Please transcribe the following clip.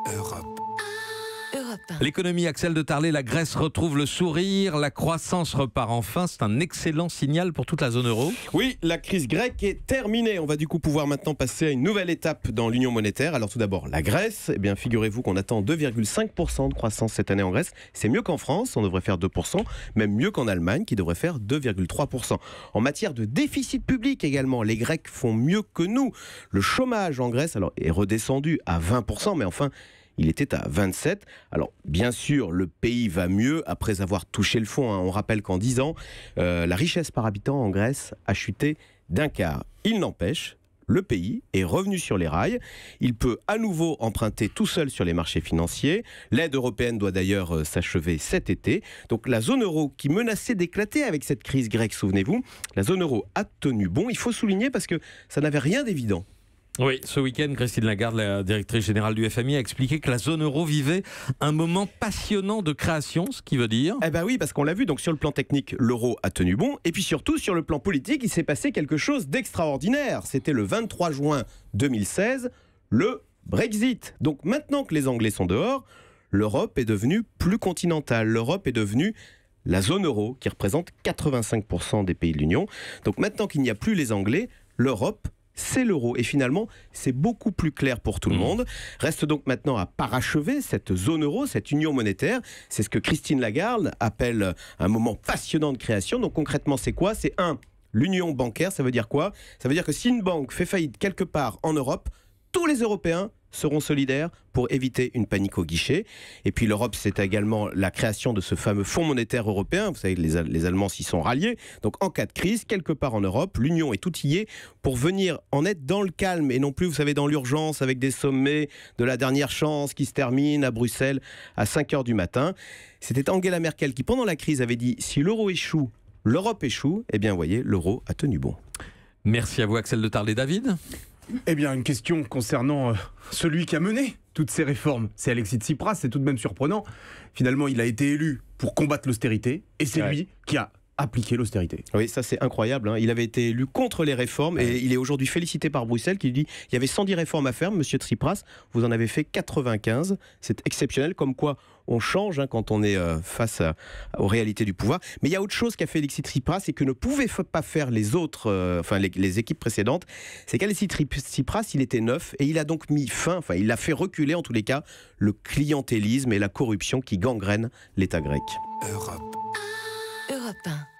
Europe. L'économie, Axel de Tarlé, la Grèce retrouve le sourire, la croissance repart enfin, c'est un excellent signal pour toute la zone euro. Oui, la crise grecque est terminée. On va du coup pouvoir maintenant passer à une nouvelle étape dans l'union monétaire. Alors tout d'abord, la Grèce. Eh bien, figurez-vous qu'on attend 2,5% de croissance cette année en Grèce. C'est mieux qu'en France, on devrait faire 2%, même mieux qu'en Allemagne, qui devrait faire 2,3%. En matière de déficit public également, les Grecs font mieux que nous. Le chômage en Grèce est redescendu à 20%, mais enfin, il était à 27. Alors, bien sûr, le pays va mieux après avoir touché le fond. On rappelle qu'en 10 ans, la richesse par habitant en Grèce a chuté d'un quart. Il n'empêche, le pays est revenu sur les rails. Il peut à nouveau emprunter tout seul sur les marchés financiers. L'aide européenne doit d'ailleurs s'achever cet été. Donc, la zone euro qui menaçait d'éclater avec cette crise grecque, souvenez-vous, la zone euro a tenu bon. Il faut souligner parce que ça n'avait rien d'évident. Oui, ce week-end, Christine Lagarde, la directrice générale du FMI, a expliqué que la zone euro vivait un moment passionnant de création, ce qui veut dire... Eh bien oui, parce qu'on l'a vu, donc sur le plan technique, l'euro a tenu bon, et puis surtout sur le plan politique, il s'est passé quelque chose d'extraordinaire. C'était le 23 juin 2016, le Brexit. Donc maintenant que les Anglais sont dehors, l'Europe est devenue plus continentale. L'Europe est devenue la zone euro, qui représente 85% des pays de l'Union. Donc maintenant qu'il n'y a plus les Anglais, l'Europe, c'est l'euro. Et finalement, c'est beaucoup plus clair pour tout le monde. Reste donc maintenant à parachever cette zone euro, cette union monétaire. C'est ce que Christine Lagarde appelle un moment passionnant de création. Donc concrètement, c'est quoi ? C'est l'union bancaire. Ça veut dire quoi ? Ça veut dire que si une banque fait faillite quelque part en Europe, tous les Européens seront solidaires pour éviter une panique au guichet. Et puis l'Europe, c'est également la création de ce fameux fonds monétaire européen. Vous savez, les Allemands s'y sont ralliés. Donc en cas de crise, quelque part en Europe, l'Union est outillée pour venir en être dans le calme et non plus, vous savez, dans l'urgence avec des sommets de la dernière chance qui se terminent à Bruxelles à 5h du matin. C'était Angela Merkel qui, pendant la crise, avait dit « Si l'euro échoue, l'Europe échoue ». Eh bien, vous voyez, l'euro a tenu bon. Merci à vous, Axel de Tarlé. David ? Eh bien, une question concernant celui qui a mené toutes ces réformes. C'est Alexis Tsipras, c'est tout de même surprenant. Finalement, il a été élu pour combattre l'austérité et c'est lui qui a appliqué l'austérité. Oui, ça c'est incroyable. Il avait été élu contre les réformes et il est aujourd'hui félicité par Bruxelles qui dit il y avait 110 réformes à faire, monsieur Tsipras, vous en avez fait 95. C'est exceptionnel, comme quoi on change quand on est face aux réalités du pouvoir. Mais il y a autre chose qu'a fait Alexis Tsipras et que ne pouvaient pas faire les autres, les équipes précédentes. C'est qu'Alexis Tsipras, il était neuf et il a donc mis fin, il a fait reculer en tous les cas le clientélisme et la corruption qui gangrènent l'État grec. Europe 1.